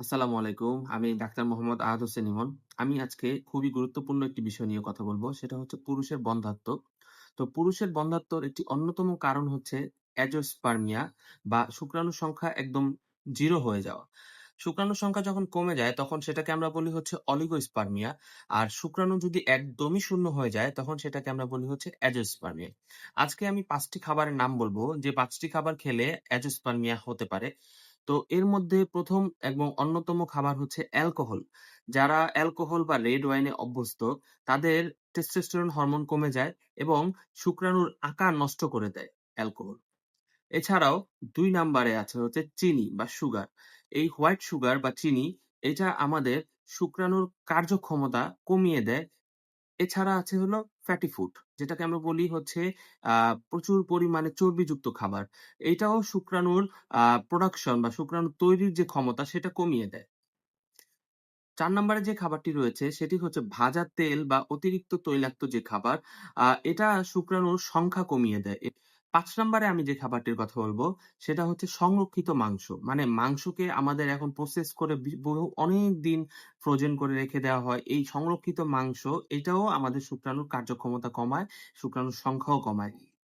আসসালামু আলাইকুম। আমি ডাক্তার মোহাম্মদ আহাদ হোসেন ইমন। আমি আজকে খুবই গুরুত্বপূর্ণ একটি বিষয় নিয়ে কথা বলব। সেটা হচ্ছে পুরুষের বন্ধ্যাত্ব। তো পুরুষের বন্ধ্যাত্বর একটি অন্যতম কারণ হচ্ছে অ্যাজিওস্পার্মিয়া বা শুক্রাণুর সংখ্যা একদম 0 হয়ে যাওয়া। শুক্রাণুর সংখ্যা যখন কমে যায় তখন সেটাকে আমরা বলি হচ্ছে অলিগোস্পার্মিয়া। আর শুক্রাণু যদি একদমই শূন্য হয়ে যায় তখন সেটাকে আমরা বলি হচ্ছে অ্যাজিওস্পার্মিয়া। আজকে আমি ৫ টি খাবারের নাম বলব যে ৫ টি খাবার খেলে অ্যাজিওস্পার্মিয়া হতে পারে। তো এর মধ্যে ১ম এবং অন্যতম খাবার হচ্ছে অ্যালকোহল। যারা অ্যালকোহল বা রেড ওয়াইনে অভ্যস্ত তাদের টেস্টোস্টেরন হরমোন কমে যায় এবং শুক্রাণুর আকার নষ্ট করে দেয় অ্যালকোহল। এছাড়াও ২ নাম্বারে আছে হচ্ছে চিনি বা সুগার। এই হোয়াইট সুগার বা চিনি এটা আমাদের শুক্রাণুর কার্যক্ষমতা কমিয়ে দেয়। এছাড়া আছে হলো ফ্যাটি ফুড যেটাকে আমরা বলি হচ্ছে আ প্রচুর পরিমাণে চর্বিযুক্ত খাবার। এইটাও শুক্রাণুর প্রোডাকশন বা শুক্রাণু তৈরির যে ক্ষমতা সেটা কমিয়ে দেয়। ৪ নম্বরে যে খাবারটি রয়েছে সেটি হচ্ছে ভাজা তেল বা অতিরিক্ত তৈলাক্ত যে খাবার, এটা শুক্রাণুর সংখ্যা কমিয়ে দেয়। ৫ নম্বরে আমি যে খাবারটির কথা বলব সেটা হচ্ছে সংরক্ষিত মাংস। মানে মাংসকে আমাদের এখন প্রসেস করে অনেকদিন ফ্রোজেন করে রেখে দেওয়া হয়। এই সংরক্ষিত মাংস এটাও আমাদের শুক্রাণুর কার্যক্ষমতা কমায়, শুক্রাণুর সংখ্যাও কমায়।